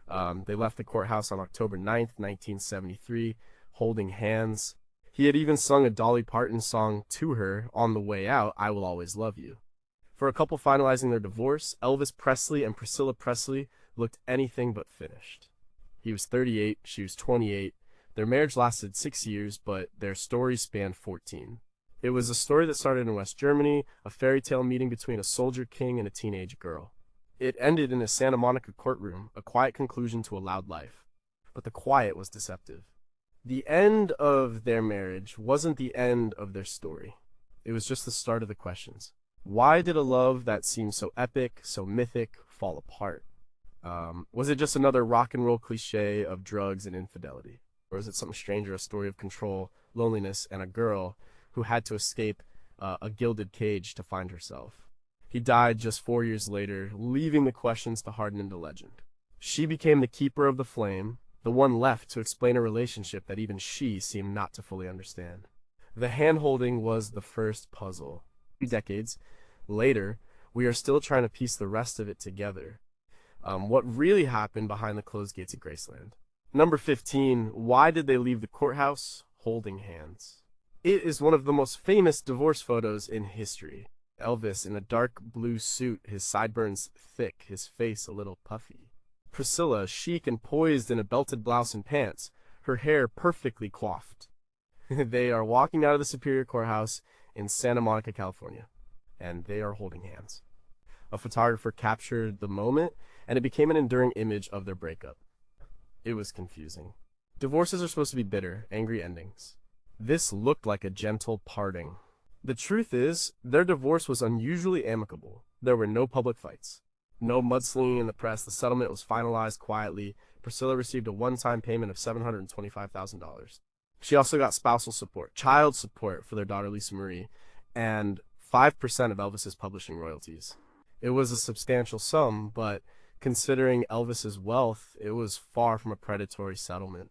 They left the courthouse on October 9th, 1973, holding hands. He had even sung a Dolly Parton song to her on the way out, I Will Always Love You. For a couple finalizing their divorce, Elvis Presley and Priscilla Presley looked anything but finished. He was 38, she was 28. Their marriage lasted 6 years, but their story spanned 14. It was a story that started in West Germany, a fairy tale meeting between a soldier king and a teenage girl. It ended in a Santa Monica courtroom, a quiet conclusion to a loud life. But the quiet was deceptive. The end of their marriage wasn't the end of their story. It was just the start of the questions. Why did a love that seemed so epic, so mythic, fall apart? Was it just another rock and roll cliche of drugs and infidelity? Or is it something stranger, a story of control, loneliness, and a girl who had to escape a gilded cage to find herself? He died just 4 years later, leaving the questions to harden into legend. She became the keeper of the flame, the one left to explain a relationship that even she seemed not to fully understand. The hand-holding was the first puzzle. 2 decades later, we are still trying to piece the rest of it together. What really happened behind the closed gates of Graceland? Number 15, why did they leave the courthouse holding hands? It is one of the most famous divorce photos in history. Elvis in a dark blue suit, his sideburns thick, his face a little puffy. Priscilla, chic and poised in a belted blouse and pants, her hair perfectly coiffed. They are walking out of the Superior Courthouse in Santa Monica, California, and they are holding hands. A photographer captured the moment, and it became an enduring image of their breakup. It was confusing. Divorces are supposed to be bitter, angry endings. This looked like a gentle parting. The truth is, their divorce was unusually amicable. There were no public fights. No mudslinging in the press. The settlement was finalized quietly. Priscilla received a one-time payment of $725,000. She also got spousal support, child support for their daughter Lisa Marie, and 5% of Elvis's publishing royalties. It was a substantial sum, but considering Elvis's wealth, it was far from a predatory settlement.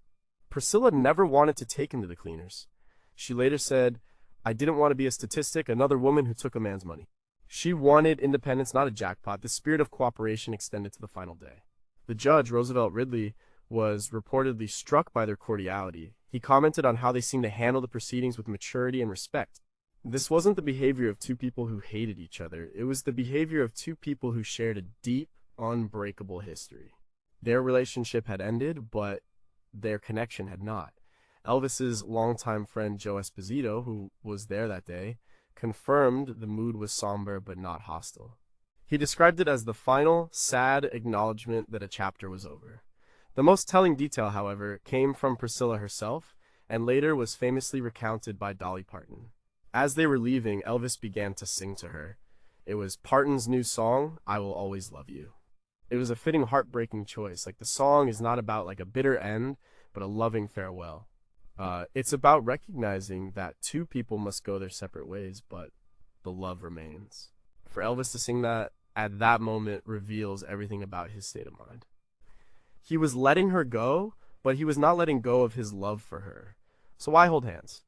Priscilla never wanted to take him to the cleaners. She later said, I didn't want to be a statistic, another woman who took a man's money. She wanted independence, not a jackpot. The spirit of cooperation extended to the final day. The judge, Roosevelt Ridley, was reportedly struck by their cordiality. He commented on how they seemed to handle the proceedings with maturity and respect. This wasn't the behavior of two people who hated each other. It was the behavior of two people who shared a deep, unbreakable history. Their relationship had ended, but their connection had not. Elvis's longtime friend Joe Esposito, who was there that day, confirmed the mood was somber but not hostile. He described it as the final, sad acknowledgement that a chapter was over. The most telling detail, however, came from Priscilla herself, and later was famously recounted by Dolly Parton. As they were leaving, Elvis began to sing to her. It was Parton's new song, I Will Always Love You. It was a fitting, heartbreaking choice. Like, the song is not about like a bitter end, but a loving farewell. It's about recognizing that two people must go their separate ways, but the love remains. For Elvis to sing that at that moment reveals everything about his state of mind. He was letting her go, but he was not letting go of his love for her. So why hold hands?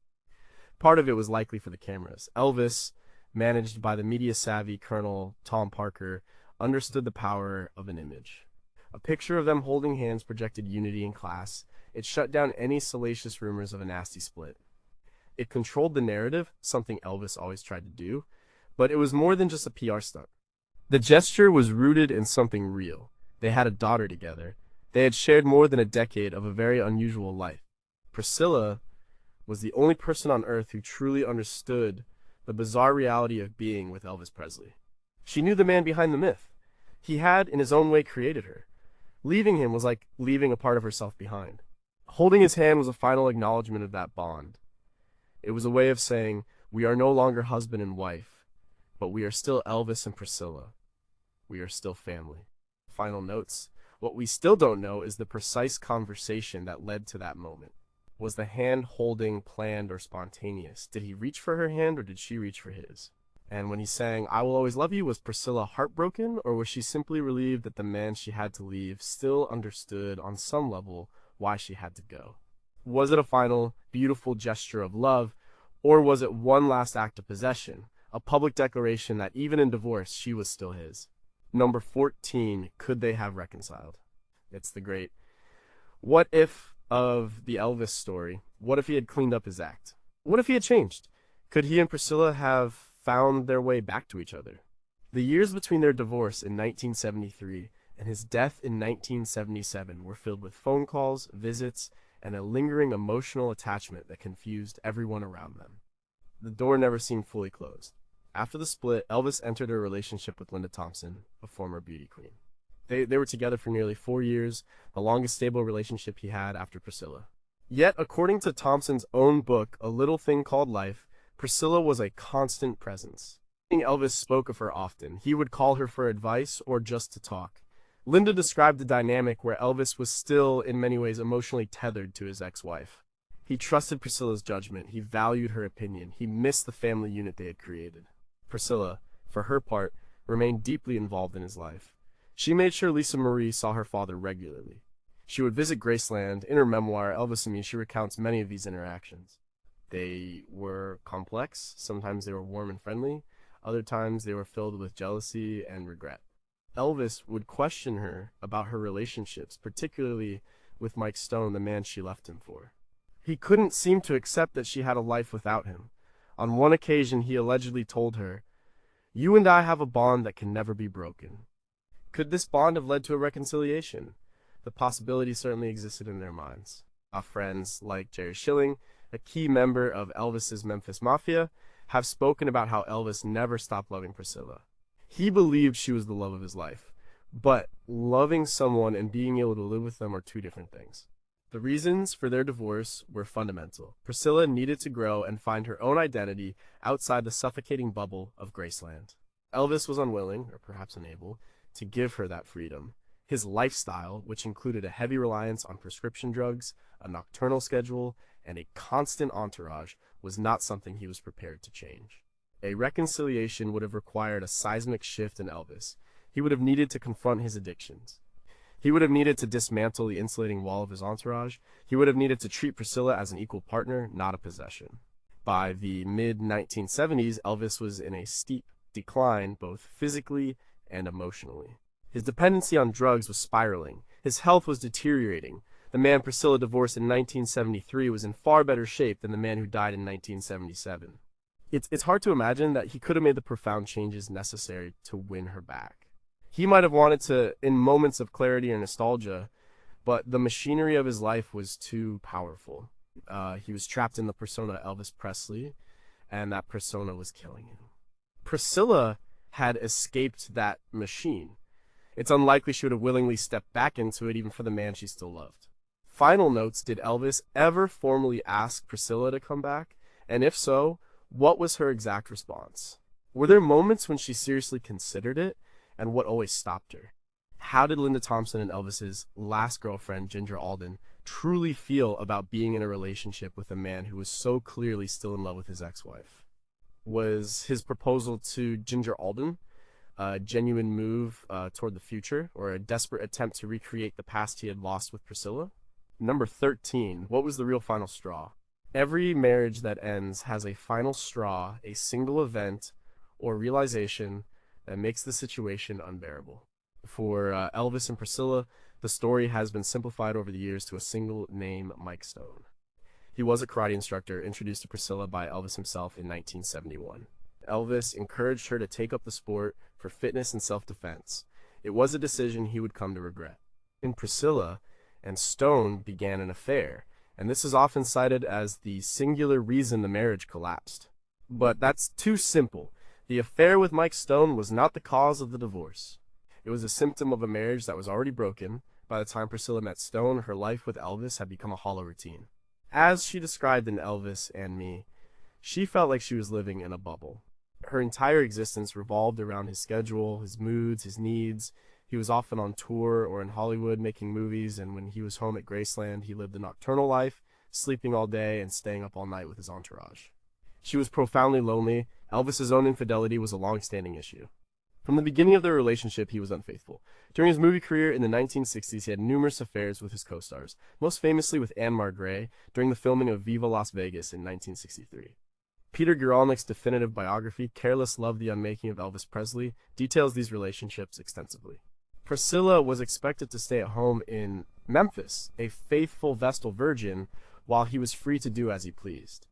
Part of it was likely for the cameras. Elvis, managed by the media-savvy Colonel Tom Parker, understood the power of an image. A picture of them holding hands projected unity in class. It shut down any salacious rumors of a nasty split. It controlled the narrative, something Elvis always tried to do, but it was more than just a PR stunt. The gesture was rooted in something real. They had a daughter together. They had shared more than a decade of a very unusual life. Priscilla was the only person on earth who truly understood the bizarre reality of being with Elvis Presley. She knew the man behind the myth. He had, in his own way, created her. Leaving him was like leaving a part of herself behind. Holding his hand was a final acknowledgement of that bond. It was a way of saying, we are no longer husband and wife, but we are still Elvis and Priscilla. We are still family. Final notes. What we still don't know is the precise conversation that led to that moment. Was the hand-holding planned or spontaneous? Did he reach for her hand or did she reach for his? And when he sang, I Will Always Love You, was Priscilla heartbroken, or was she simply relieved that the man she had to leave still understood on some level why she had to go? Was it a final, beautiful gesture of love, or was it one last act of possession, a public declaration that even in divorce she was still his? Number 14, could they have reconciled? It's the great what if of the Elvis story. What if he had cleaned up his act? What if he had changed? Could he and Priscilla have found their way back to each other? The years between their divorce in 1973 and his death in 1977 were filled with phone calls, visits, and a lingering emotional attachment that confused everyone around them. The door never seemed fully closed. After the split, Elvis entered a relationship with Linda Thompson, a former beauty queen. They were together for nearly 4 years, the longest stable relationship he had after Priscilla. Yet, according to Thompson's own book, A Little Thing Called Life, Priscilla was a constant presence. Elvis spoke of her often. He would call her for advice or just to talk. Linda described the dynamic where Elvis was still, in many ways, emotionally tethered to his ex-wife. He trusted Priscilla's judgment. He valued her opinion. He missed the family unit they had created. Priscilla, for her part, remained deeply involved in his life. She made sure Lisa Marie saw her father regularly. She would visit Graceland. In her memoir, Elvis and Me, she recounts many of these interactions. They were complex. Sometimes they were warm and friendly. Other times they were filled with jealousy and regret. Elvis would question her about her relationships, particularly with Mike Stone, the man she left him for. He couldn't seem to accept that she had a life without him. On one occasion, he allegedly told her, "You and I have a bond that can never be broken." Could this bond have led to a reconciliation? The possibility certainly existed in their minds. Our friends like Jerry Schilling, a key member of Elvis's Memphis Mafia, have spoken about how Elvis never stopped loving Priscilla. He believed she was the love of his life, but loving someone and being able to live with them are two different things. The reasons for their divorce were fundamental. Priscilla needed to grow and find her own identity outside the suffocating bubble of Graceland. Elvis was unwilling, or perhaps unable, to give her that freedom. His lifestyle, which included a heavy reliance on prescription drugs, a nocturnal schedule, and a constant entourage, was not something he was prepared to change. A reconciliation would have required a seismic shift in Elvis. He would have needed to confront his addictions. He would have needed to dismantle the insulating wall of his entourage. He would have needed to treat Priscilla as an equal partner, not a possession. By the mid-1970s, Elvis was in a steep decline, both physically and emotionally. His dependency on drugs was spiraling. His health was deteriorating. The man Priscilla divorced in 1973 was in far better shape than the man who died in 1977. It's hard to imagine that he could have made the profound changes necessary to win her back. He might have wanted to in moments of clarity or nostalgia, but the machinery of his life was too powerful. He was trapped in the persona Elvis Presley, and that persona was killing him. Priscilla had escaped that machine. It's unlikely she would have willingly stepped back into it even for the man she still loved. Final notes, did Elvis ever formally ask Priscilla to come back? And if so, what was her exact response? Were there moments when she seriously considered it, and what always stopped her? How did Linda Thompson and Elvis's last girlfriend, Ginger Alden, truly feel about being in a relationship with a man who was so clearly still in love with his ex-wife? Was his proposal to Ginger Alden a genuine move toward the future, or a desperate attempt to recreate the past he had lost with Priscilla? Number 13, what was the real final straw? Every marriage that ends has a final straw, a single event or realization that makes the situation unbearable. For Elvis and Priscilla, the story has been simplified over the years to a single name, Mike Stone. He was a karate instructor introduced to Priscilla by Elvis himself in 1971. Elvis encouraged her to take up the sport for fitness and self-defense. It was a decision he would come to regret. In Priscilla and Stone began an affair, and this is often cited as the singular reason the marriage collapsed. But that's too simple. The affair with Mike Stone was not the cause of the divorce. It was a symptom of a marriage that was already broken. By the time Priscilla met Stone, her life with Elvis had become a hollow routine. As she described in Elvis and Me, she felt like she was living in a bubble. Her entire existence revolved around his schedule, his moods, his needs. He was often on tour or in Hollywood making movies, and when he was home at Graceland, he lived a nocturnal life, sleeping all day and staying up all night with his entourage. She was profoundly lonely. Elvis's own infidelity was a long-standing issue. From the beginning of their relationship, he was unfaithful. During his movie career in the 1960s, he had numerous affairs with his co-stars, most famously with Anne Gray during the filming of Viva Las Vegas in 1963. Peter Guralnick's definitive biography, Careless Love, The Unmaking of Elvis Presley, details these relationships extensively. Priscilla was expected to stay at home in Memphis, a faithful Vestal virgin, while he was free to do as he pleased.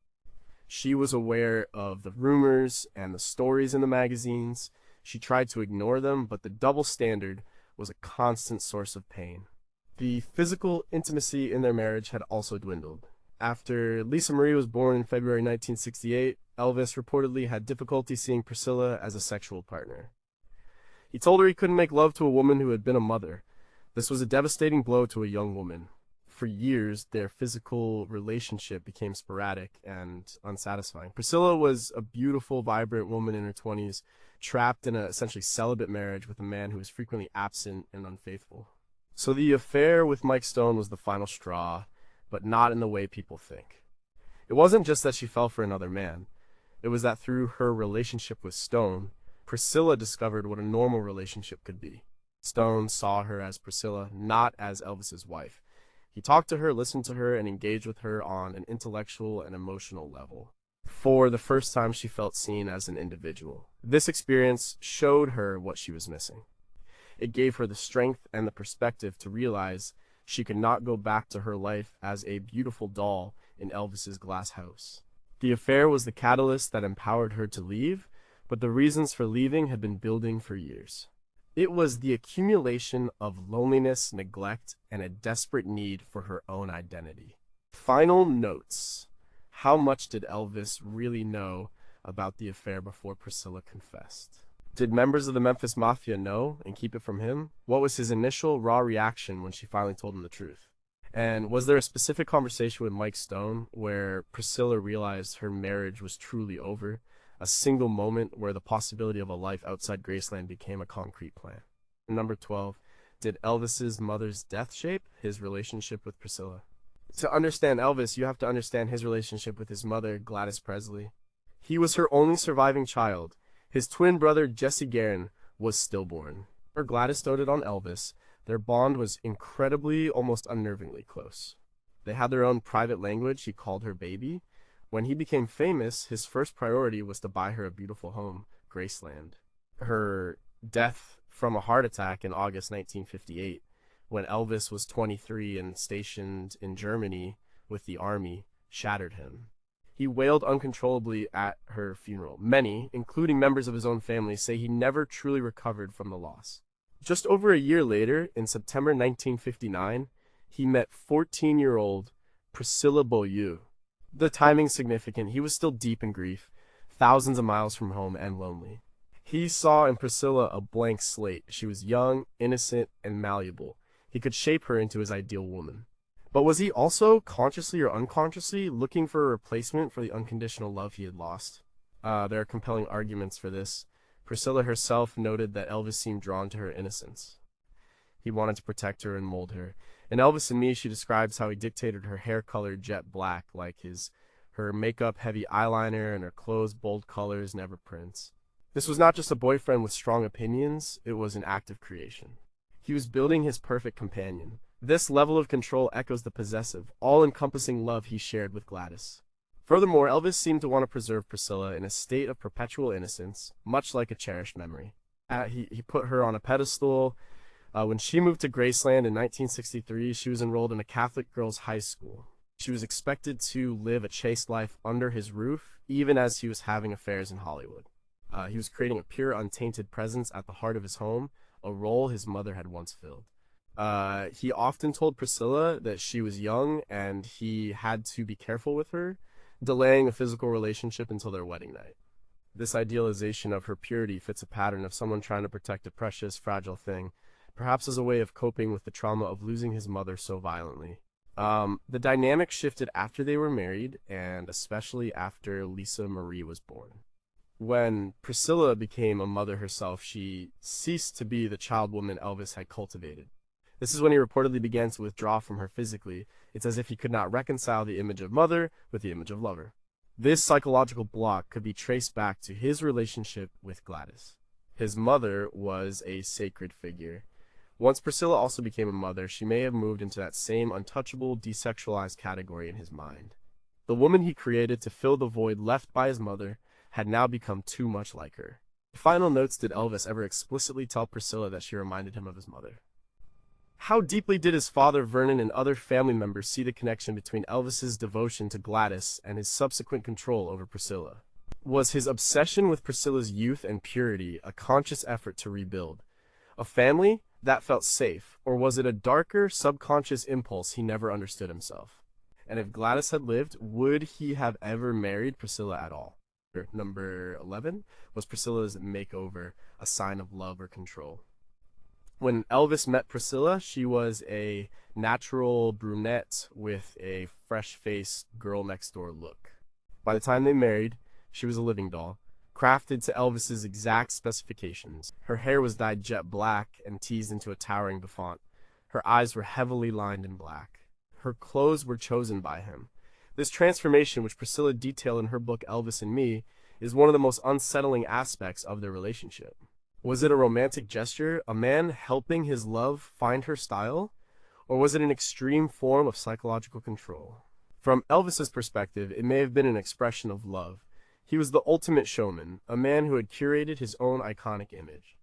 She was aware of the rumors and the stories in the magazines. She tried to ignore them, but the double standard was a constant source of pain. The physical intimacy in their marriage had also dwindled. After Lisa Marie was born in February 1968, Elvis reportedly had difficulty seeing Priscilla as a sexual partner. He told her he couldn't make love to a woman who had been a mother. This was a devastating blow to a young woman. For years, their physical relationship became sporadic and unsatisfying. Priscilla was a beautiful, vibrant woman in her 20s, trapped in a essentially celibate marriage with a man who was frequently absent and unfaithful. So the affair with Mike Stone was the final straw, but not in the way people think. It wasn't just that she fell for another man. It was that through her relationship with Stone, Priscilla discovered what a normal relationship could be. Stone saw her as Priscilla, not as Elvis's wife. He talked to her, listened to her, and engaged with her on an intellectual and emotional level. For the first time, she felt seen as an individual. This experience showed her what she was missing. It gave her the strength and the perspective to realize she could not go back to her life as a beautiful doll in Elvis's glass house. The affair was the catalyst that empowered her to leave, but the reasons for leaving had been building for years. It was the accumulation of loneliness, neglect, and a desperate need for her own identity. Final notes. How much did Elvis really know about the affair before Priscilla confessed? Did members of the Memphis Mafia know and keep it from him? What was his initial raw reaction when she finally told him the truth? And was there a specific conversation with Mike Stone where Priscilla realized her marriage was truly over? A single moment where the possibility of a life outside Graceland became a concrete plan. Number 12. Did Elvis's mother's death shape his relationship with Priscilla? To understand Elvis, you have to understand his relationship with his mother, Gladys Presley. He was her only surviving child. His twin brother, Jesse Guerin, was stillborn. Her Gladys doted on Elvis. Their bond was incredibly, almost unnervingly close. They had their own private language. He called her baby. When he became famous, his first priority was to buy her a beautiful home, Graceland. Her death from a heart attack in August 1958, when Elvis was 23 and stationed in Germany with the army, shattered him. He wailed uncontrollably at her funeral. Many, including members of his own family, say he never truly recovered from the loss. Just over a year later, in September 1959, he met 14-year-old Priscilla Beaulieu. The timing significant. He was still deep in grief, thousands of miles from home and lonely. He saw in Priscilla a blank slate. She was young, innocent, and malleable. He could shape her into his ideal woman. But was he also, consciously or unconsciously, looking for a replacement for the unconditional love he had lost? There are compelling arguments for this. Priscilla herself noted that Elvis seemed drawn to her innocence. He wanted to protect her and mold her. In Elvis and Me, she describes how he dictated her hair color jet black, like her makeup heavy eyeliner and her clothes bold colors, never prints. This was not just a boyfriend with strong opinions, it was an act of creation. He was building his perfect companion. This level of control echoes the possessive, all-encompassing love he shared with Gladys. Furthermore, Elvis seemed to want to preserve Priscilla in a state of perpetual innocence, much like a cherished memory. He put her on a pedestal. When she moved to Graceland in 1963, she was enrolled in a Catholic girls' high school. She was expected to live a chaste life under his roof, even as he was having affairs in Hollywood. He was creating a pure, untainted presence at the heart of his home, a role his mother had once filled. He often told Priscilla that she was young and he had to be careful with her, delaying a physical relationship until their wedding night. This idealization of her purity fits a pattern of someone trying to protect a precious, fragile thing, perhaps as a way of coping with the trauma of losing his mother so violently. The dynamic shifted after they were married, and especially after Lisa Marie was born. When Priscilla became a mother herself, she ceased to be the child woman Elvis had cultivated. This is when he reportedly began to withdraw from her physically. It's as if he could not reconcile the image of mother with the image of lover. This psychological block could be traced back to his relationship with Gladys. His mother was a sacred figure. Once Priscilla also became a mother, she may have moved into that same untouchable, desexualized category in his mind. The woman he created to fill the void left by his mother had now become too much like her. Final notes: did Elvis ever explicitly tell Priscilla that she reminded him of his mother? How deeply did his father, Vernon, and other family members see the connection between Elvis's devotion to Gladys and his subsequent control over Priscilla? Was his obsession with Priscilla's youth and purity a conscious effort to rebuild a family that felt safe, or was it a darker, subconscious impulse he never understood himself? And if Gladys had lived, would he have ever married Priscilla at all? Number 11, was Priscilla's makeover a sign of love or control? When Elvis met Priscilla, she was a natural brunette with a fresh-faced girl-next-door look. By the time they married, she was a living doll, crafted to Elvis's exact specifications. Her hair was dyed jet black and teased into a towering bouffant. Her eyes were heavily lined in black. Her clothes were chosen by him. This transformation, which Priscilla detailed in her book Elvis and Me, is one of the most unsettling aspects of their relationship. Was it a romantic gesture, a man helping his love find her style? Or was it an extreme form of psychological control? From Elvis's perspective, it may have been an expression of love. He was the ultimate showman, a man who had curated his own iconic image.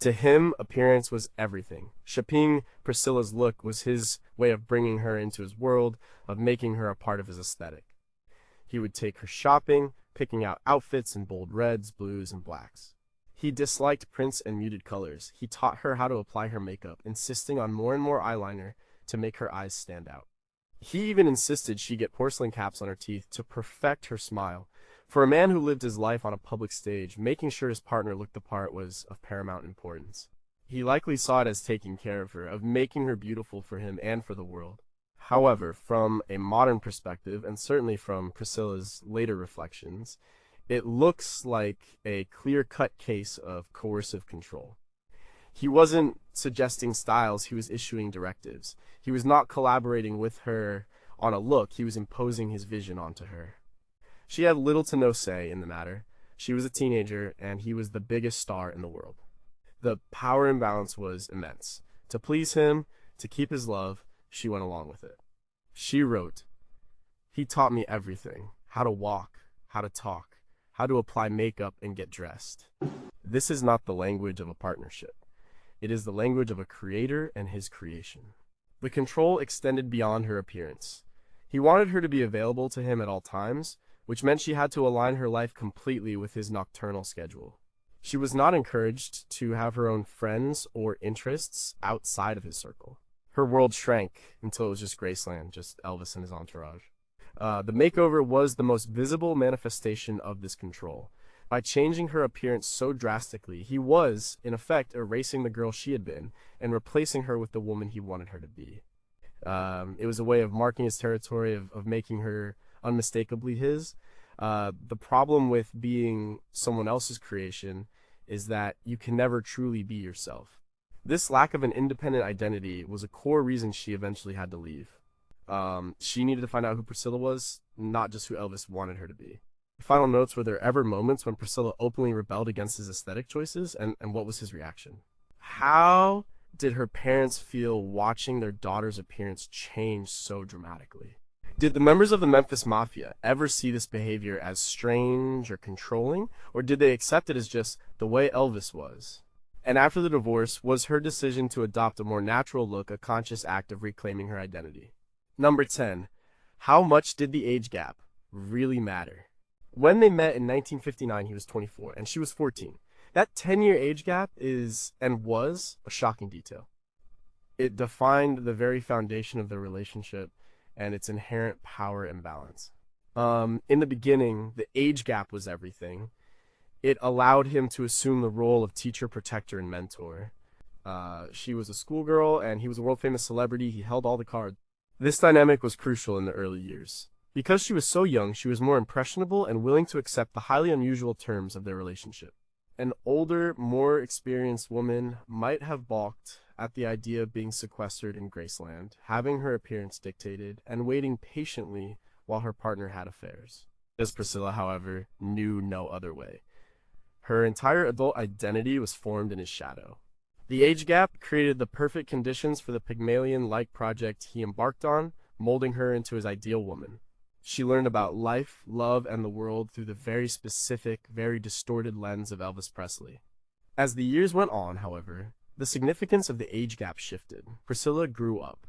To him, appearance was everything. Shaping Priscilla's look was his way of bringing her into his world, of making her a part of his aesthetic. He would take her shopping, picking out outfits in bold reds, blues, and blacks. He disliked prints and muted colors. He taught her how to apply her makeup, insisting on more and more eyeliner to make her eyes stand out. He even insisted she get porcelain caps on her teeth to perfect her smile. For a man who lived his life on a public stage, making sure his partner looked the part was of paramount importance. He likely saw it as taking care of her, of making her beautiful for him and for the world. However, from a modern perspective, and certainly from Priscilla's later reflections, it looks like a clear-cut case of coercive control. He wasn't suggesting styles, he was issuing directives. He was not collaborating with her on a look, he was imposing his vision onto her. She had little to no say in the matter. She was a teenager, and he was the biggest star in the world. The power imbalance was immense. To please him, to keep his love, she went along with it. She wrote, "He taught me everything, how to walk, how to talk, how to apply makeup and get dressed. This is not the language of a partnership. It is the language of a creator and his creation." The control extended beyond her appearance. He wanted her to be available to him at all times, which meant she had to align her life completely with his nocturnal schedule. She was not encouraged to have her own friends or interests outside of his circle. Her world shrank until it was just Graceland, just Elvis and his entourage. The makeover was the most visible manifestation of this control. By changing her appearance so drastically, he was, in effect, erasing the girl she had been and replacing her with the woman he wanted her to be. It was a way of marking his territory, of making her unmistakably his. The problem with being someone else's creation is that you can never truly be yourself. This lack of an independent identity was a core reason she eventually had to leave. She needed to find out who Priscilla was, not just who Elvis wanted her to be. Final notes: were there ever moments when Priscilla openly rebelled against his aesthetic choices, and what was his reaction? How did her parents feel watching their daughter's appearance change so dramatically? Did the members of the Memphis Mafia ever see this behavior as strange or controlling, or did they accept it as just the way Elvis was? And after the divorce, was her decision to adopt a more natural look a conscious act of reclaiming her identity? Number 10. How much did the age gap really matter? When they met in 1959, he was 24, and she was 14. That 10-year age gap is, and was, a shocking detail. It defined the very foundation of their relationship and its inherent power imbalance. In the beginning, the age gap was everything. It allowed him to assume the role of teacher, protector, and mentor. She was a schoolgirl, and he was a world-famous celebrity. He held all the cards. This dynamic was crucial in the early years. Because she was so young, she was more impressionable and willing to accept the highly unusual terms of their relationship. An older, more experienced woman might have balked at the idea of being sequestered in Graceland, having her appearance dictated, and waiting patiently while her partner had affairs. Miss Priscilla, however, knew no other way. Her entire adult identity was formed in his shadow. The age gap created the perfect conditions for the Pygmalion-like project he embarked on, molding her into his ideal woman. She learned about life, love, and the world through the very specific, very distorted lens of Elvis Presley. As the years went on, however, the significance of the age gap shifted. Priscilla grew up.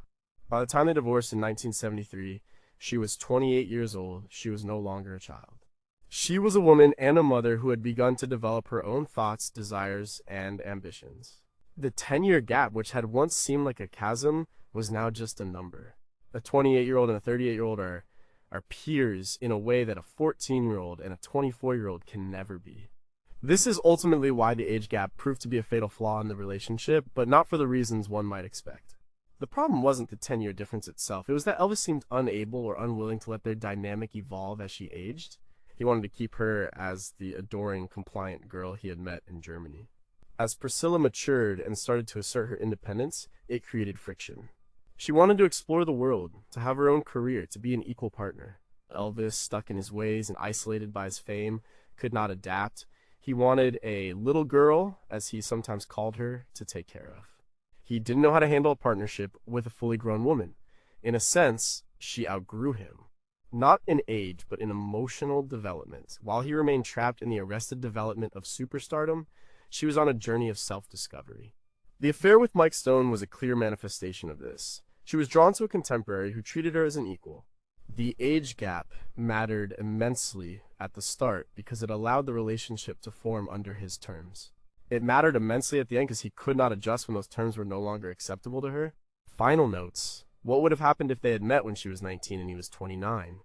By the time they divorced in 1973, she was 28 years old. She was no longer a child. She was a woman and a mother who had begun to develop her own thoughts, desires, and ambitions. The 10-year gap, which had once seemed like a chasm, was now just a number. A 28-year-old and a 38-year-old are peers in a way that a 14-year-old and a 24-year-old can never be. This is ultimately why the age gap proved to be a fatal flaw in the relationship, but not for the reasons one might expect. The problem wasn't the 10-year difference itself, it was that Elvis seemed unable or unwilling to let their dynamic evolve as she aged. He wanted to keep her as the adoring, compliant girl he had met in Germany. As Priscilla matured and started to assert her independence, it created friction. She wanted to explore the world, to have her own career, to be an equal partner. Elvis, stuck in his ways and isolated by his fame, could not adapt. He wanted a little girl, as he sometimes called her, to take care of. He didn't know how to handle a partnership with a fully grown woman. In a sense, she outgrew him. Not in age, but in emotional development. While he remained trapped in the arrested development of superstardom, she was on a journey of self-discovery. The affair with Mike Stone was a clear manifestation of this. She was drawn to a contemporary who treated her as an equal. The age gap mattered immensely at the start because it allowed the relationship to form under his terms. It mattered immensely at the end because he could not adjust when those terms were no longer acceptable to her. Final notes. What would have happened if they had met when she was 19 and he was 29?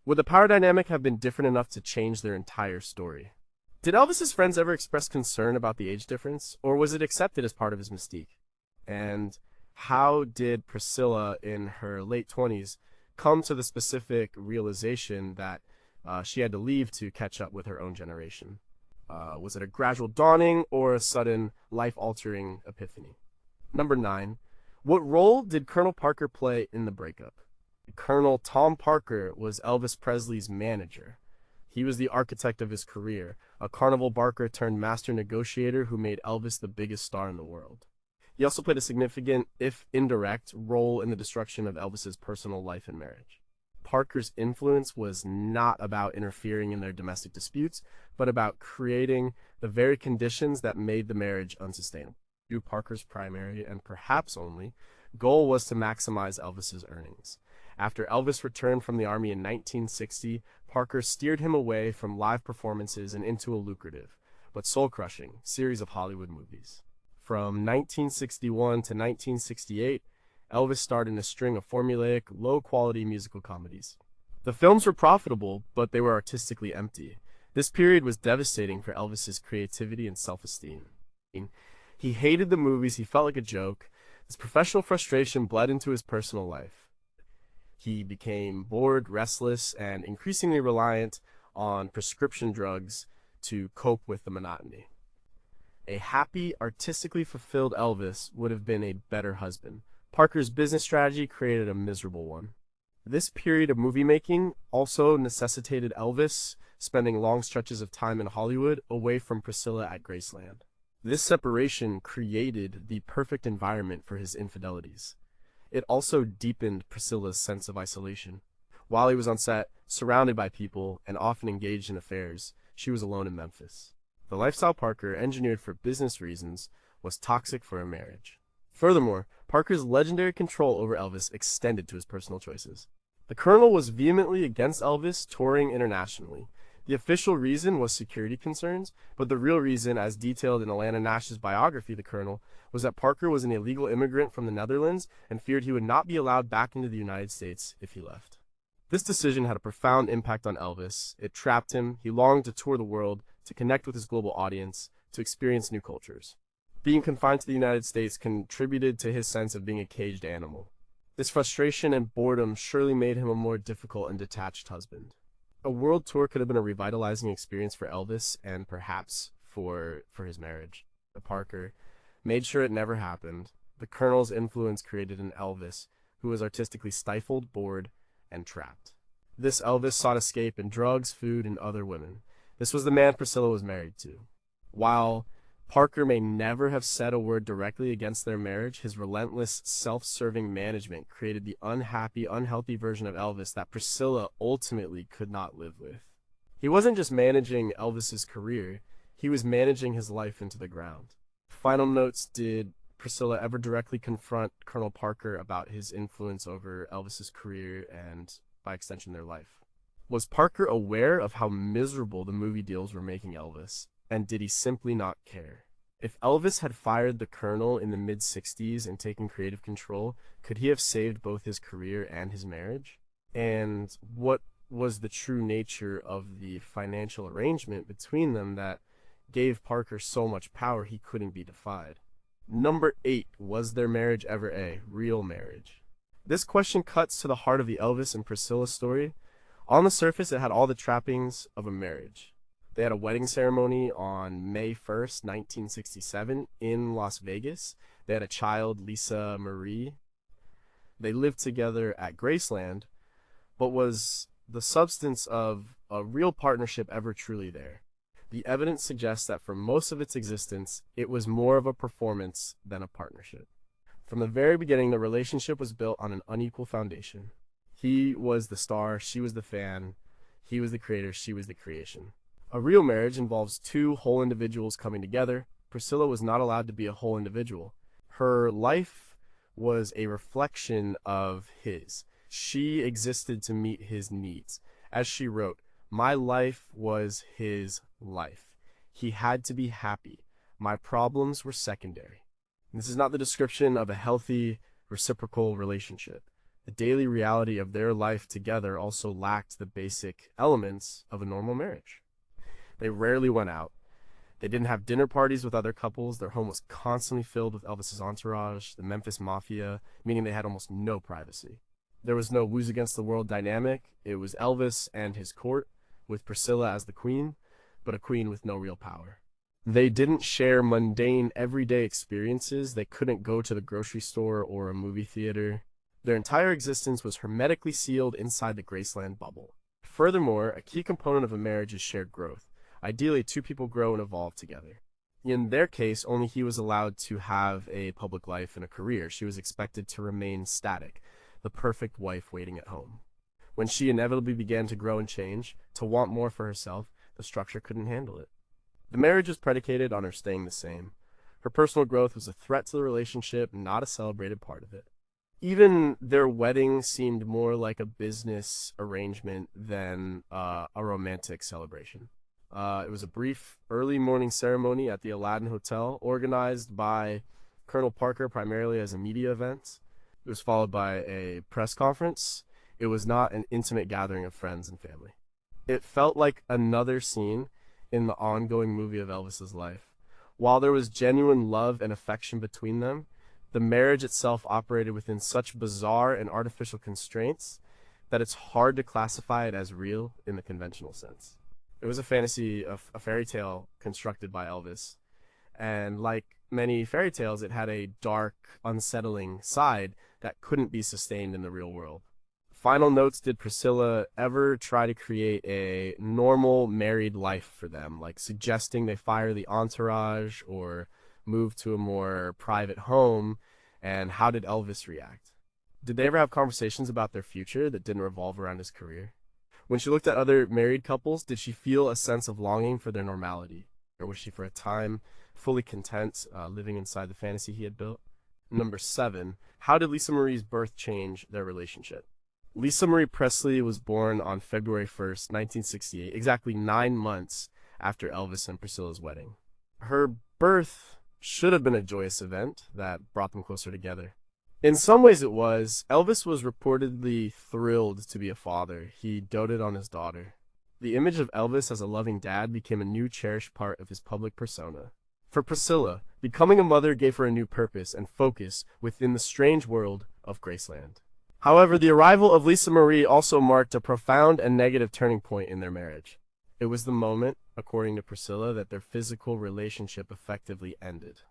Would the power dynamic have been different enough to change their entire story? Did Elvis's friends ever express concern about the age difference, or was it accepted as part of his mystique? And how did Priscilla, in her late 20s, come to the specific realization that she had to leave to catch up with her own generation? Was it a gradual dawning or a sudden, life-altering epiphany? Number 9. What role did Colonel Parker play in the breakup? Colonel Tom Parker was Elvis Presley's manager. He was the architect of his career, a carnival barker turned master negotiator who made Elvis the biggest star in the world. He also played a significant, if indirect, role in the destruction of Elvis's personal life and marriage. Parker's influence was not about interfering in their domestic disputes, but about creating the very conditions that made the marriage unsustainable. Parker's primary, and perhaps only, goal was to maximize Elvis's earnings. After Elvis returned from the army in 1960, Parker steered him away from live performances and into a lucrative, but soul-crushing, series of Hollywood movies. From 1961 to 1968, Elvis starred in a string of formulaic, low-quality musical comedies. The films were profitable, but they were artistically empty. This period was devastating for Elvis's creativity and self-esteem. He hated the movies, he felt like a joke. His professional frustration bled into his personal life. He became bored, restless, and increasingly reliant on prescription drugs to cope with the monotony. A happy, artistically fulfilled Elvis would have been a better husband. Parker's business strategy created a miserable one. This period of movie making also necessitated Elvis spending long stretches of time in Hollywood away from Priscilla at Graceland. This separation created the perfect environment for his infidelities. It also deepened Priscilla's sense of isolation. While he was on set, surrounded by people, and often engaged in affairs, she was alone in Memphis. The lifestyle Parker engineered for business reasons was toxic for a marriage. Furthermore, Parker's legendary control over Elvis extended to his personal choices. The Colonel was vehemently against Elvis touring internationally. The official reason was security concerns, but the real reason, as detailed in Alana Nash's biography, The Colonel, was that Parker was an illegal immigrant from the Netherlands and feared he would not be allowed back into the United States if he left. This decision had a profound impact on Elvis. It trapped him. He longed to tour the world, to connect with his global audience, to experience new cultures. Being confined to the United States contributed to his sense of being a caged animal. This frustration and boredom surely made him a more difficult and detached husband. A world tour could have been a revitalizing experience for Elvis and perhaps for his marriage. Parker made sure it never happened. The Colonel's influence created an Elvis who was artistically stifled, bored, and trapped. This Elvis sought escape in drugs, food, and other women. This was the man Priscilla was married to. While Parker may never have said a word directly against their marriage. His relentless, self-serving management created the unhappy, unhealthy version of Elvis that Priscilla ultimately could not live with. He wasn't just managing Elvis's career, he was managing his life into the ground. Final notes: did Priscilla ever directly confront Colonel Parker about his influence over Elvis's career and, by extension, their life? Was Parker aware of how miserable the movie deals were making Elvis, and did he simply not care? If Elvis had fired the Colonel in the mid-60s and taken creative control, could he have saved both his career and his marriage? And what was the true nature of the financial arrangement between them that gave Parker so much power he couldn't be defied? Number 8, was their marriage ever a real marriage? This question cuts to the heart of the Elvis and Priscilla story. On the surface, it had all the trappings of a marriage. They had a wedding ceremony on May 1st, 1967 in Las Vegas. They had a child, Lisa Marie. They lived together at Graceland, but was the substance of a real partnership ever truly there? The evidence suggests that for most of its existence, it was more of a performance than a partnership. From the very beginning, the relationship was built on an unequal foundation. He was the star, she was the fan. He was the creator, she was the creation. A real marriage involves two whole individuals coming together. Priscilla was not allowed to be a whole individual. Her life was a reflection of his. She existed to meet his needs. As she wrote, "My life was his life. He had to be happy. My problems were secondary." This is not the description of a healthy, reciprocal relationship. The daily reality of their life together also lacked the basic elements of a normal marriage. They rarely went out. They didn't have dinner parties with other couples. Their home was constantly filled with Elvis's entourage, the Memphis Mafia, meaning they had almost no privacy. There was no who's against the world dynamic. It was Elvis and his court, with Priscilla as the queen, but a queen with no real power. They didn't share mundane, everyday experiences. They couldn't go to the grocery store or a movie theater. Their entire existence was hermetically sealed inside the Graceland bubble. Furthermore, a key component of a marriage is shared growth. Ideally, two people grow and evolve together. In their case, only he was allowed to have a public life and a career. She was expected to remain static, the perfect wife waiting at home. When she inevitably began to grow and change, to want more for herself, the structure couldn't handle it. The marriage was predicated on her staying the same. Her personal growth was a threat to the relationship, not a celebrated part of it. Even their wedding seemed more like a business arrangement than a romantic celebration. It was a brief early morning ceremony at the Aladdin Hotel, organized by Colonel Parker primarily as a media event. It was followed by a press conference. It was not an intimate gathering of friends and family. It felt like another scene in the ongoing movie of Elvis's life. While there was genuine love and affection between them, the marriage itself operated within such bizarre and artificial constraints that it's hard to classify it as real in the conventional sense. It was a fantasy, a fairy tale constructed by Elvis. And like many fairy tales, it had a dark, unsettling side that couldn't be sustained in the real world. Final notes: did Priscilla ever try to create a normal married life for them, like suggesting they fire the entourage or move to a more private home? And how did Elvis react? Did they ever have conversations about their future that didn't revolve around his career? When she looked at other married couples, did she feel a sense of longing for their normality? Or was she for a time fully content living inside the fantasy he had built? Number 7, how did Lisa Marie's birth change their relationship? Lisa Marie Presley was born on February 1st, 1968, exactly 9 months after Elvis and Priscilla's wedding. Her birth should have been a joyous event that brought them closer together. In some ways it was. Elvis was reportedly thrilled to be a father. He doted on his daughter. The image of Elvis as a loving dad became a new cherished part of his public persona. For Priscilla, becoming a mother gave her a new purpose and focus within the strange world of Graceland. However, the arrival of Lisa Marie also marked a profound and negative turning point in their marriage. It was the moment, according to Priscilla, that their physical relationship effectively ended.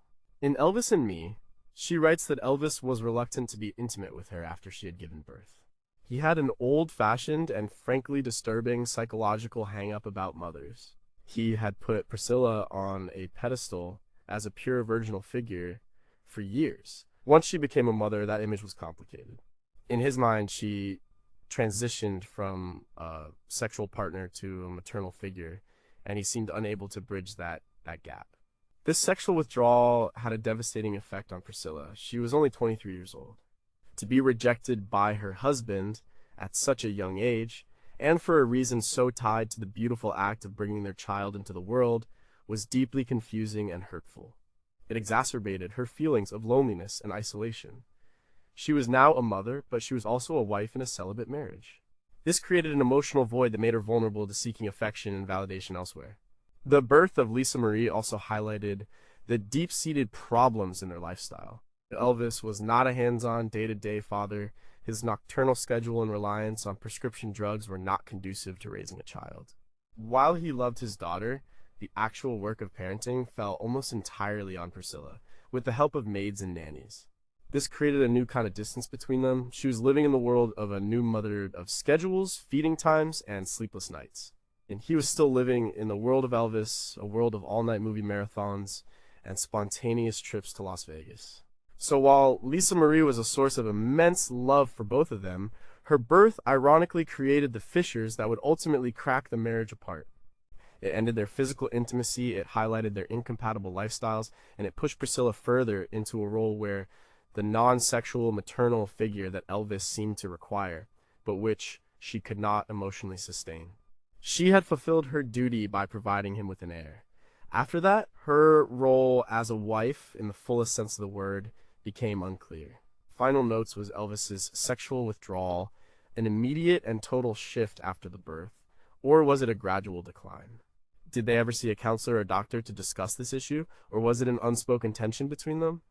In Elvis and Me, she writes that Elvis was reluctant to be intimate with her after she had given birth. He had an old-fashioned and frankly disturbing psychological hang-up about mothers. He had put Priscilla on a pedestal as a pure virginal figure for years. Once she became a mother, that image was complicated. In his mind, she transitioned from a sexual partner to a maternal figure, and he seemed unable to bridge that gap. This sexual withdrawal had a devastating effect on Priscilla. She was only 23 years old. To be rejected by her husband at such a young age, and for a reason so tied to the beautiful act of bringing their child into the world, was deeply confusing and hurtful. It exacerbated her feelings of loneliness and isolation. She was now a mother, but she was also a wife in a celibate marriage. This created an emotional void that made her vulnerable to seeking affection and validation elsewhere. The birth of Lisa Marie also highlighted the deep-seated problems in their lifestyle. Elvis was not a hands-on, day-to-day father. His nocturnal schedule and reliance on prescription drugs were not conducive to raising a child. While he loved his daughter, the actual work of parenting fell almost entirely on Priscilla, with the help of maids and nannies. This created a new kind of distance between them. She was living in the world of a new mother of schedules, feeding times, and sleepless nights. And he was still living in the world of Elvis, a world of all-night movie marathons and spontaneous trips to Las Vegas. So while Lisa Marie was a source of immense love for both of them, her birth ironically created the fissures that would ultimately crack the marriage apart. It ended their physical intimacy, it highlighted their incompatible lifestyles, and it pushed Priscilla further into a role where the non-sexual maternal figure that Elvis seemed to require, but which she could not emotionally sustain. She had fulfilled her duty by providing him with an heir. After that, her role as a wife, in the fullest sense of the word, became unclear. Final notes was Elvis's sexual withdrawal, an immediate and total shift after the birth, or was it a gradual decline? Did they ever see a counselor or doctor to discuss this issue, or was it an unspoken tension between them?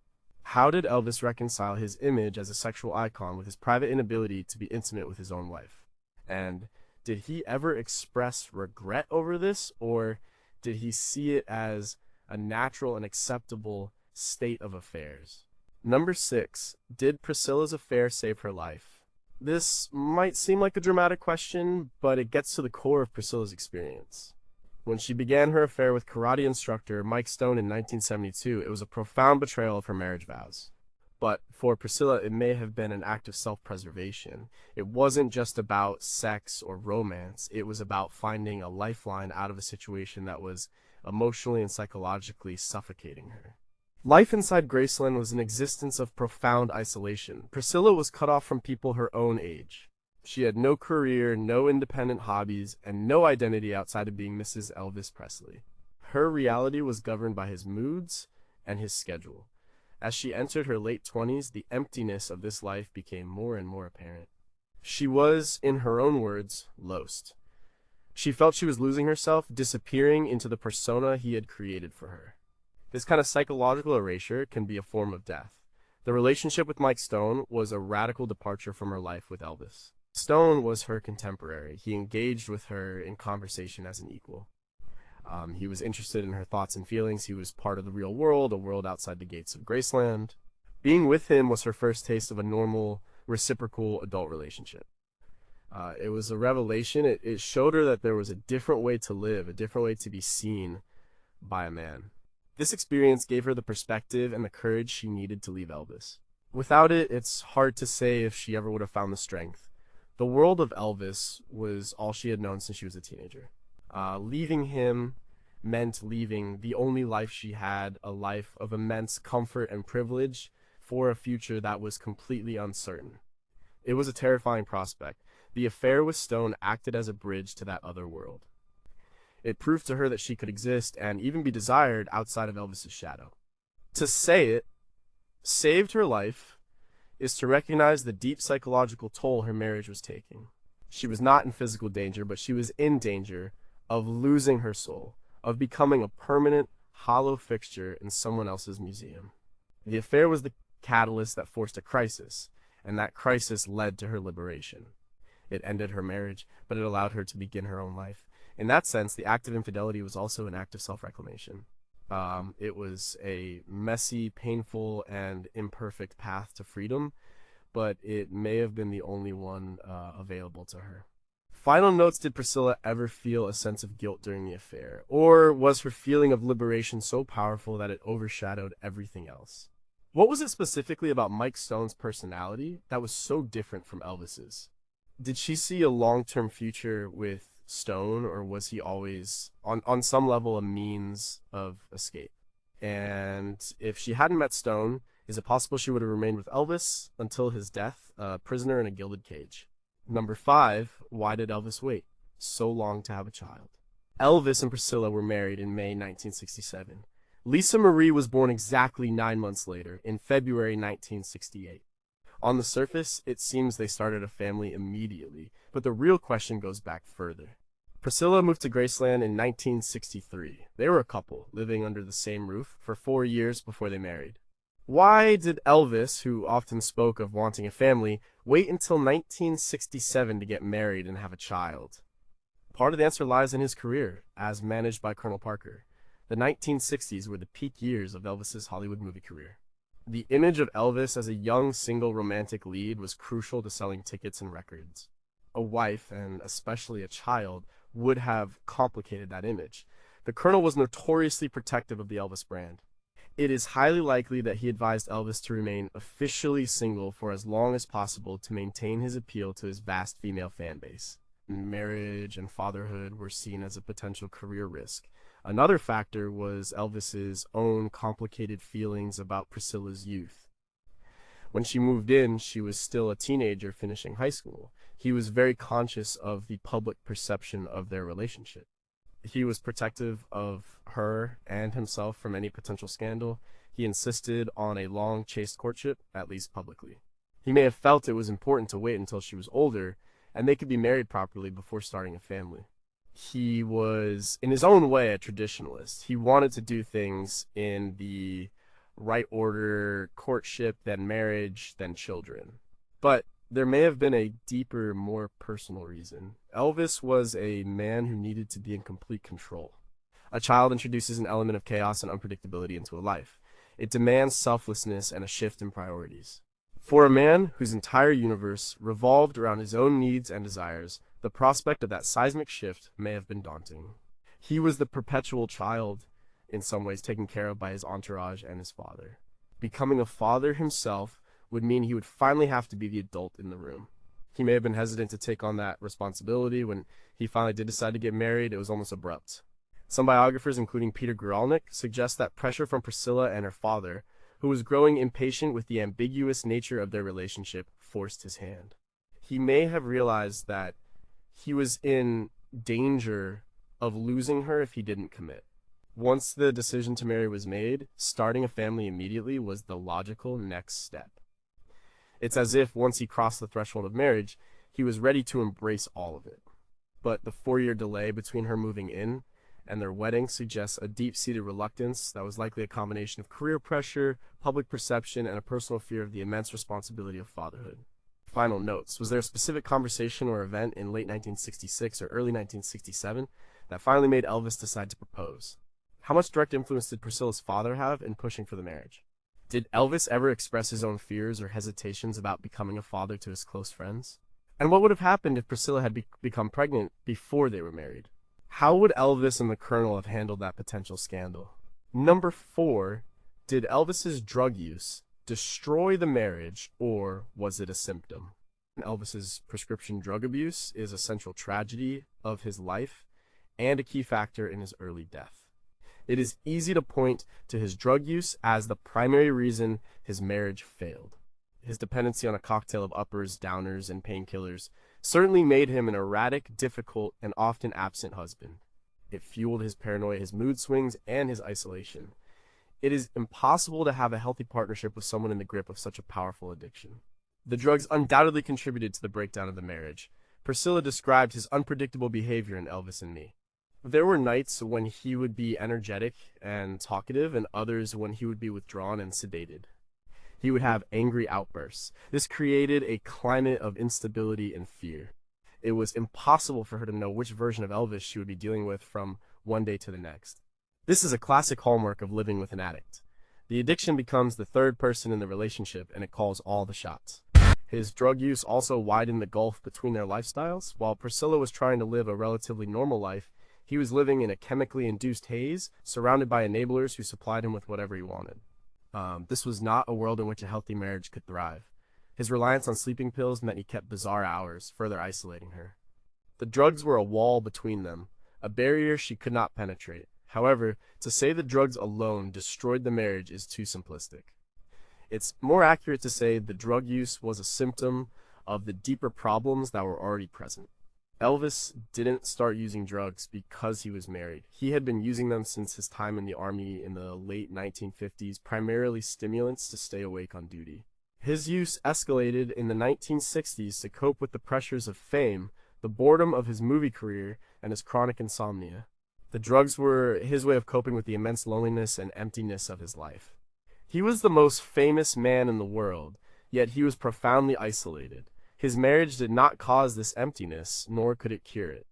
How did Elvis reconcile his image as a sexual icon with his private inability to be intimate with his own wife? And did he ever express regret over this, or did he see it as a natural and acceptable state of affairs? Number 6. Did Priscilla's affair save her life? This might seem like a dramatic question, but it gets to the core of Priscilla's experience. When she began her affair with karate instructor Mike Stone in 1972, it was a profound betrayal of her marriage vows. But for Priscilla, it may have been an act of self-preservation. It wasn't just about sex or romance. It was about finding a lifeline out of a situation that was emotionally and psychologically suffocating her. Life inside Graceland was an existence of profound isolation. Priscilla was cut off from people her own age. She had no career, no independent hobbies, and no identity outside of being Mrs. Elvis Presley. Her reality was governed by his moods and his schedule. As she entered her late 20s, the emptiness of this life became more and more apparent. She was, in her own words, lost. She felt she was losing herself, disappearing into the persona he had created for her. This kind of psychological erasure can be a form of death. The relationship with Mike Stone was a radical departure from her life with Elvis. Stone was her contemporary. He engaged with her in conversation as an equal. He was interested in her thoughts and feelings. He was part of the real world, a world outside the gates of Graceland. Being with him was her first taste of a normal, reciprocal adult relationship. It was a revelation. It showed her that there was a different way to live, a different way to be seen by a man. This experience gave her the perspective and the courage she needed to leave Elvis. Without it, it's hard to say if she ever would have found the strength. The world of Elvis was all she had known since she was a teenager. Leaving him meant leaving the only life she had, a life of immense comfort and privilege for a future that was completely uncertain. It was a terrifying prospect. The affair with Stone acted as a bridge to that other world. It proved to her that she could exist and even be desired outside of Elvis's shadow. To say it saved her life is to recognize the deep psychological toll her marriage was taking. She was not in physical danger, but she was in danger of losing her soul, of becoming a permanent, hollow fixture in someone else's museum. The affair was the catalyst that forced a crisis, and that crisis led to her liberation. It ended her marriage, but it allowed her to begin her own life. In that sense, the act of infidelity was also an act of self-reclamation. It was a messy, painful, and imperfect path to freedom, but it may have been the only one available to her. Final notes: did Priscilla ever feel a sense of guilt during the affair? Or was her feeling of liberation so powerful that it overshadowed everything else? What was it specifically about Mike Stone's personality that was so different from Elvis's? Did she see a long-term future with Stone, or was he always, on some level, a means of escape? And if she hadn't met Stone, is it possible she would have remained with Elvis until his death, a prisoner in a gilded cage? Number 5, why did Elvis wait so long to have a child? Elvis and Priscilla were married in May 1967. Lisa Marie was born exactly 9 months later, in February 1968. On the surface, it seems they started a family immediately, but the real question goes back further. Priscilla moved to Graceland in 1963. They were a couple, living under the same roof for 4 years before they married. Why did Elvis, who often spoke of wanting a family, wait until 1967 to get married and have a child? Part of the answer lies in his career, as managed by Colonel Parker. The 1960s were the peak years of Elvis's Hollywood movie career. The image of Elvis as a young single romantic lead was crucial to selling tickets and records. A wife, and especially a child, would have complicated that image. The Colonel was notoriously protective of the Elvis brand. It is highly likely that he advised Elvis to remain officially single for as long as possible to maintain his appeal to his vast female fan base. Marriage and fatherhood were seen as a potential career risk. Another factor was Elvis's own complicated feelings about Priscilla's youth. When she moved in, she was still a teenager finishing high school. He was very conscious of the public perception of their relationship. He was protective of her and himself from any potential scandal. He insisted on a long, chaste courtship, at least publicly. He may have felt it was important to wait until she was older, and they could be married properly before starting a family. He was, in his own way, a traditionalist. He wanted to do things in the right order: courtship, then marriage, then children. But there may have been a deeper, more personal reason. Elvis was a man who needed to be in complete control. A child introduces an element of chaos and unpredictability into a life. It demands selflessness and a shift in priorities. For a man whose entire universe revolved around his own needs and desires, the prospect of that seismic shift may have been daunting. He was the perpetual child, in some ways taken care of by his entourage and his father. Becoming a father himself would mean he would finally have to be the adult in the room. He may have been hesitant to take on that responsibility. When he finally did decide to get married, it was almost abrupt. Some biographers, including Peter Guralnick, suggest that pressure from Priscilla and her father, who was growing impatient with the ambiguous nature of their relationship, forced his hand. He may have realized that he was in danger of losing her if he didn't commit. Once the decision to marry was made, starting a family immediately was the logical next step. It's as if once he crossed the threshold of marriage, he was ready to embrace all of it. But the 4-year delay between her moving in and their wedding suggests a deep-seated reluctance that was likely a combination of career pressure, public perception, and a personal fear of the immense responsibility of fatherhood. Final notes: was there a specific conversation or event in late 1966 or early 1967 that finally made Elvis decide to propose? How much direct influence did Priscilla's father have in pushing for the marriage? Did Elvis ever express his own fears or hesitations about becoming a father to his close friends? And what would have happened if Priscilla had become pregnant before they were married? How would Elvis and the Colonel have handled that potential scandal? Number 4, did Elvis's drug use destroy the marriage, or was it a symptom? Elvis's prescription drug abuse is a central tragedy of his life and a key factor in his early death. It is easy to point to his drug use as the primary reason his marriage failed. His dependency on a cocktail of uppers, downers, and painkillers certainly made him an erratic, difficult, and often absent husband. It fueled his paranoia, his mood swings, and his isolation. It is impossible to have a healthy partnership with someone in the grip of such a powerful addiction. The drugs undoubtedly contributed to the breakdown of the marriage. Priscilla described his unpredictable behavior in Elvis and Me. There were nights when he would be energetic and talkative, and others when he would be withdrawn and sedated. He would have angry outbursts. This created a climate of instability and fear. It was impossible for her to know which version of Elvis she would be dealing with from one day to the next. This is a classic hallmark of living with an addict. The addiction becomes the third person in the relationship, and it calls all the shots. His drug use also widened the gulf between their lifestyles. While Priscilla was trying to live a relatively normal life, he was living in a chemically induced haze, surrounded by enablers who supplied him with whatever he wanted. This was not a world in which a healthy marriage could thrive. His reliance on sleeping pills meant he kept bizarre hours, further isolating her. The drugs were a wall between them, a barrier she could not penetrate. However, to say the drugs alone destroyed the marriage is too simplistic. It's more accurate to say the drug use was a symptom of the deeper problems that were already present. Elvis didn't start using drugs because he was married. He had been using them since his time in the army in the late 1950s, primarily stimulants to stay awake on duty. His use escalated in the 1960s to cope with the pressures of fame, the boredom of his movie career, and his chronic insomnia. The drugs were his way of coping with the immense loneliness and emptiness of his life. He was the most famous man in the world, yet he was profoundly isolated. His marriage did not cause this emptiness, nor could it cure it.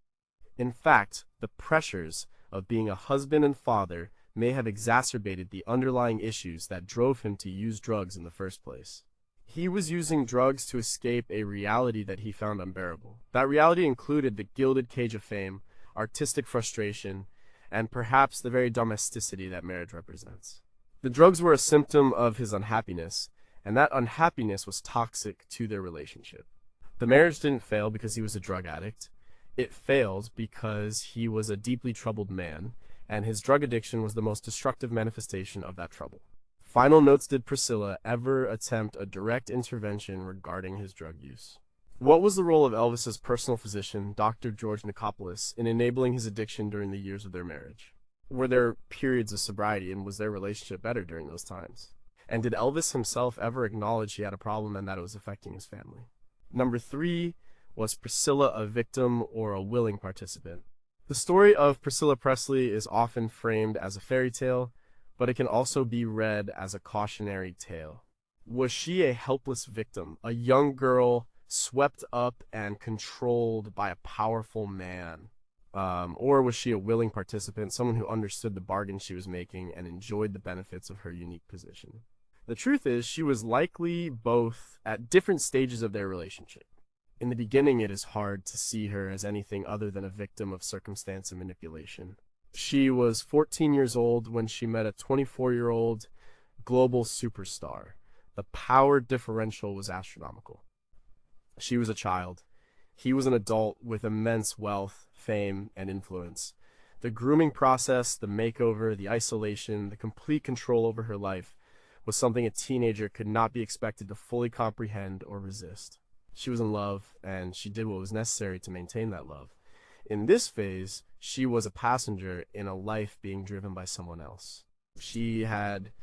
In fact, the pressures of being a husband and father may have exacerbated the underlying issues that drove him to use drugs in the first place. He was using drugs to escape a reality that he found unbearable. That reality included the gilded cage of fame, artistic frustration, and perhaps the very domesticity that marriage represents. The drugs were a symptom of his unhappiness, and that unhappiness was toxic to their relationship. The marriage didn't fail because he was a drug addict. It failed because he was a deeply troubled man, and his drug addiction was the most destructive manifestation of that trouble. Final notes: did Priscilla ever attempt a direct intervention regarding his drug use? What was the role of Elvis's personal physician, Dr. George Nicopolis, in enabling his addiction during the years of their marriage? Were there periods of sobriety, and was their relationship better during those times? And did Elvis himself ever acknowledge he had a problem and that it was affecting his family? Number 3, was Priscilla a victim or a willing participant? The story of Priscilla Presley is often framed as a fairy tale, but it can also be read as a cautionary tale. Was she a helpless victim, a young girl swept up and controlled by a powerful man? Or was she a willing participant, someone who understood the bargain she was making and enjoyed the benefits of her unique position? The truth is, she was likely both at different stages of their relationship. In the beginning, it is hard to see her as anything other than a victim of circumstance and manipulation. She was 14 years old when she met a 24-year-old global superstar. The power differential was astronomical. She was a child. He was an adult with immense wealth, fame, and influence. The grooming process, the makeover, the isolation, the complete control over her life was something a teenager could not be expected to fully comprehend or resist. She was in love, and she did what was necessary to maintain that love. In this phase, she was a passenger in a life being driven by someone else. She had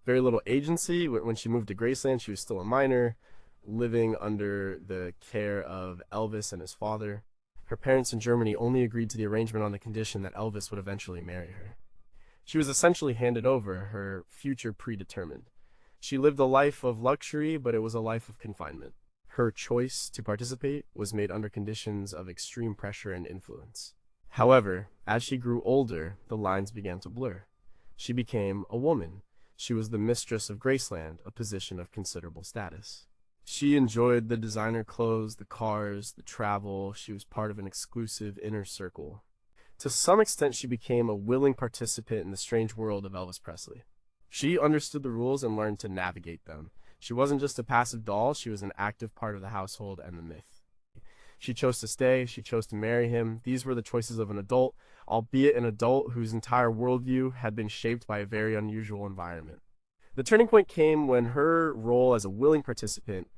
very little agency. When she moved to Graceland, she was still a minor, living under the care of Elvis and his father. Her parents in Germany only agreed to the arrangement on the condition that Elvis would eventually marry her. She was essentially handed over, her future predetermined. She lived a life of luxury, but it was a life of confinement. Her choice to participate was made under conditions of extreme pressure and influence. However, as she grew older, the lines began to blur. She became a woman. She was the mistress of Graceland, a position of considerable status. She enjoyed the designer clothes, the cars, the travel. She was part of an exclusive inner circle. To some extent, she became a willing participant in the strange world of Elvis Presley. She understood the rules and learned to navigate them. She wasn't just a passive doll, she was an active part of the household and the myth. She chose to stay, she chose to marry him. These were the choices of an adult, albeit an adult whose entire worldview had been shaped by a very unusual environment. The turning point came when her role as a willing participant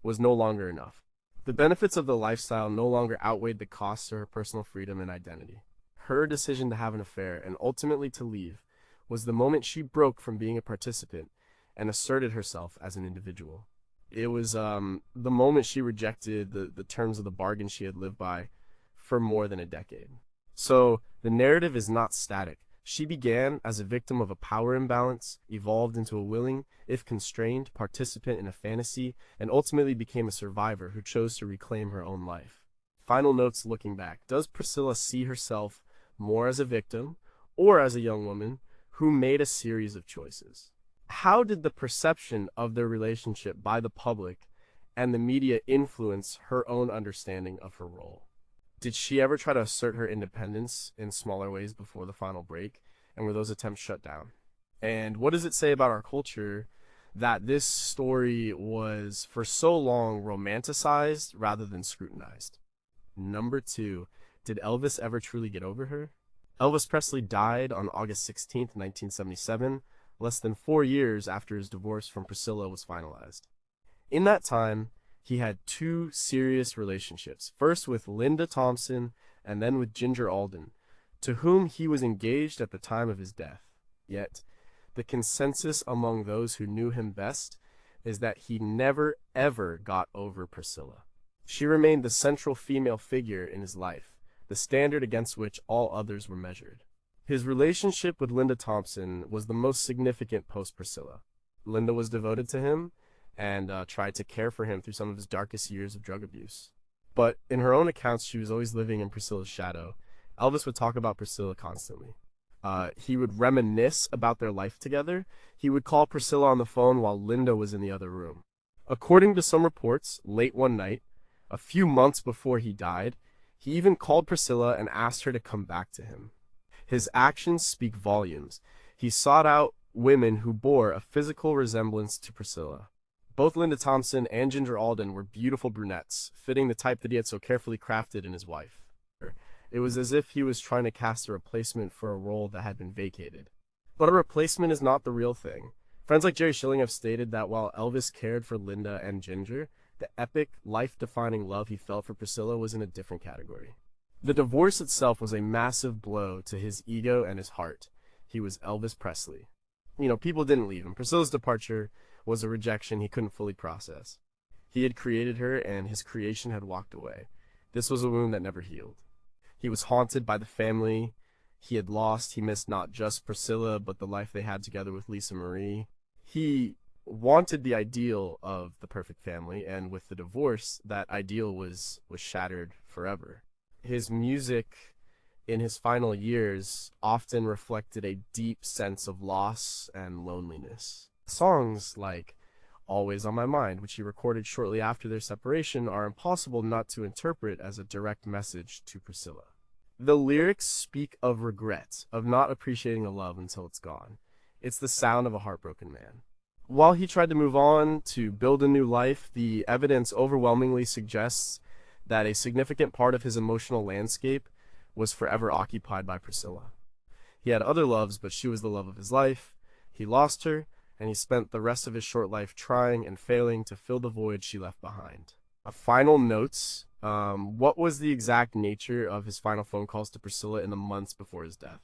was no longer enough. The benefits of the lifestyle no longer outweighed the costs to her personal freedom and identity. Her decision to have an affair, and ultimately to leave, was the moment she broke from being a participant and asserted herself as an individual. It was the moment she rejected the terms of the bargain she had lived by for more than a decade. So the narrative is not static. She began as a victim of a power imbalance, evolved into a willing, if constrained, participant in a fantasy, and ultimately became a survivor who chose to reclaim her own life. Final notes looking back. Does Priscilla see herself more as a victim or as a young woman who made a series of choices? How did the perception of their relationship by the public and the media influence her own understanding of her role. Did she ever try to assert her independence in smaller ways before the final break? And were those attempts shut down? And what does it say about our culture that this story was for so long romanticized rather than scrutinized? Number 2, did Elvis ever truly get over her? Elvis Presley died on August 16th, 1977, less than 4 years after his divorce from Priscilla was finalized. In that time, he had 2 serious relationships, first with Linda Thompson and then with Ginger Alden, to whom he was engaged at the time of his death. Yet, the consensus among those who knew him best is that he never ever got over Priscilla. She remained the central female figure in his life, the standard against which all others were measured. His relationship with Linda Thompson was the most significant post-Priscilla. Linda was devoted to him and tried to care for him through some of his darkest years of drug abuse. But in her own accounts, she was always living in Priscilla's shadow. Elvis would talk about Priscilla constantly. He would reminisce about their life together. He would call Priscilla on the phone while Linda was in the other room. According to some reports, late one night, a few months before he died, he even called Priscilla and asked her to come back to him. His actions speak volumes. He sought out women who bore a physical resemblance to Priscilla. Both Linda Thompson and Ginger Alden were beautiful brunettes, fitting the type that he had so carefully crafted in his wife. It was as if he was trying to cast a replacement for a role that had been vacated. But a replacement is not the real thing. Friends like Jerry Schilling have stated that while Elvis cared for Linda and Ginger, the epic, life-defining love he felt for Priscilla was in a different category. The divorce itself was a massive blow to his ego and his heart. He was Elvis Presley. People didn't leave him. Priscilla's departure was a rejection he couldn't fully process. He had created her, and his creation had walked away. This was a wound that never healed. He was haunted by the family he had lost. He missed not just Priscilla, but the life they had together with Lisa Marie. He wanted the ideal of the perfect family, and with the divorce, that ideal was shattered forever. His music in his final years often reflected a deep sense of loss and loneliness. Songs like Always on My Mind, which he recorded shortly after their separation, are impossible not to interpret as a direct message to Priscilla. The lyrics speak of regret, of not appreciating a love until it's gone. It's the sound of a heartbroken man. While he tried to move on to build a new life, the evidence overwhelmingly suggests that a significant part of his emotional landscape was forever occupied by Priscilla. He had other loves, but she was the love of his life. He lost her, and he spent the rest of his short life trying and failing to fill the void she left behind. Final notes. What was the exact nature of his final phone calls to Priscilla in the months before his death?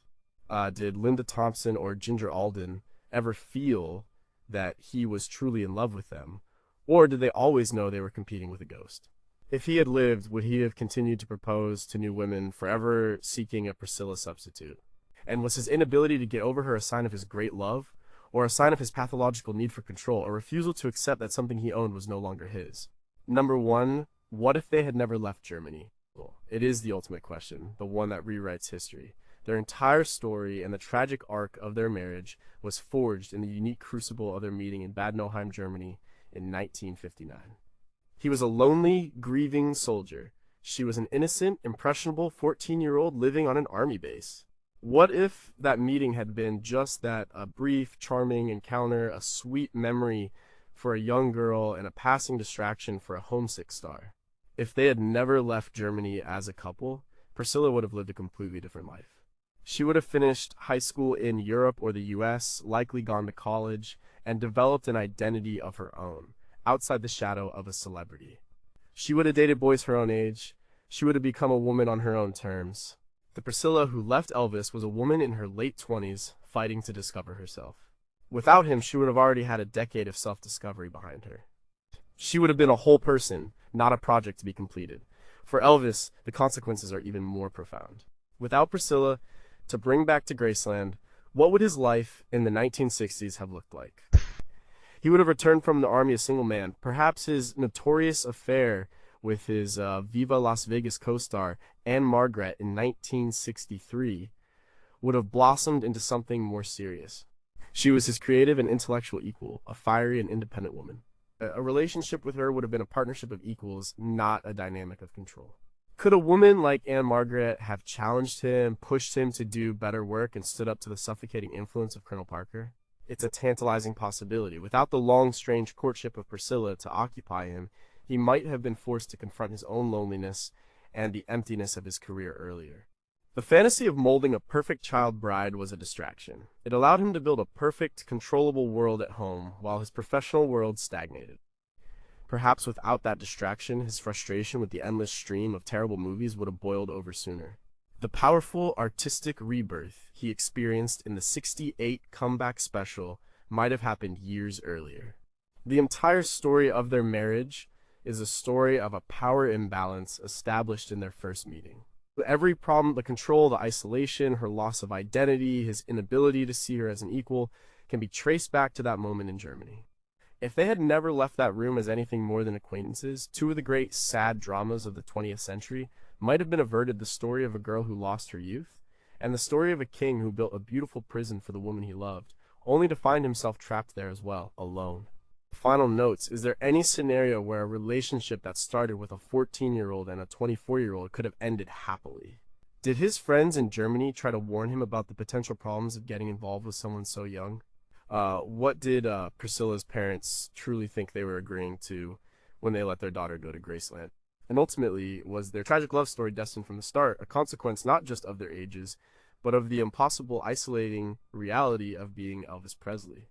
Did Linda Thompson or Ginger Alden ever feel that he was truly in love with them, or did they always know they were competing with a ghost? If he had lived, would he have continued to propose to new women, forever seeking a Priscilla substitute? And was his inability to get over her a sign of his great love, or a sign of his pathological need for control, a refusal to accept that something he owned was no longer his? Number 1, what if they had never left Germany? It is the ultimate question, the one that rewrites history. Their entire story and the tragic arc of their marriage was forged in the unique crucible of their meeting in Bad Nauheim, Germany in 1959. He was a lonely, grieving soldier. She was an innocent, impressionable 14-year-old living on an army base. What if that meeting had been just that, a brief, charming encounter, a sweet memory for a young girl and a passing distraction for a homesick star? If they had never left Germany as a couple, Priscilla would have lived a completely different life. She would have finished high school in Europe or the US, likely gone to college, and developed an identity of her own, outside the shadow of a celebrity. She would have dated boys her own age. She would have become a woman on her own terms. The Priscilla who left Elvis was a woman in her late 20s, fighting to discover herself. Without him, she would have already had a decade of self-discovery behind her. She would have been a whole person, not a project to be completed. For Elvis, the consequences are even more profound. Without Priscilla, to bring back to Graceland, what would his life in the 1960s have looked like? He would have returned from the army a single man. Perhaps his notorious affair with his Viva Las Vegas co-star Anne Margaret in 1963 would have blossomed into something more serious. She was his creative and intellectual equal, a fiery and independent woman. A relationship with her would have been a partnership of equals, not a dynamic of control. Could a woman like Anne Margaret have challenged him, pushed him to do better work, and stood up to the suffocating influence of Colonel Parker? It's a tantalizing possibility. Without the long, strange courtship of Priscilla to occupy him, he might have been forced to confront his own loneliness and the emptiness of his career earlier. The fantasy of molding a perfect child bride was a distraction. It allowed him to build a perfect, controllable world at home, while his professional world stagnated. Perhaps without that distraction, his frustration with the endless stream of terrible movies would have boiled over sooner. The powerful artistic rebirth he experienced in the '68 comeback special might have happened years earlier. The entire story of their marriage is a story of a power imbalance established in their first meeting. Every problem, the control, the isolation, her loss of identity, his inability to see her as an equal, can be traced back to that moment in Germany. If they had never left that room as anything more than acquaintances, two of the great sad dramas of the 20th century might have been averted: the story of a girl who lost her youth, and the story of a king who built a beautiful prison for the woman he loved, only to find himself trapped there as well, alone. Final notes: is there any scenario where a relationship that started with a 14-year-old and a 24-year-old could have ended happily? Did his friends in Germany try to warn him about the potential problems of getting involved with someone so young? What did Priscilla's parents truly think they were agreeing to when they let their daughter go to Graceland? And ultimately, was their tragic love story destined from the start a consequence not just of their ages, but of the impossible, isolating reality of being Elvis Presley?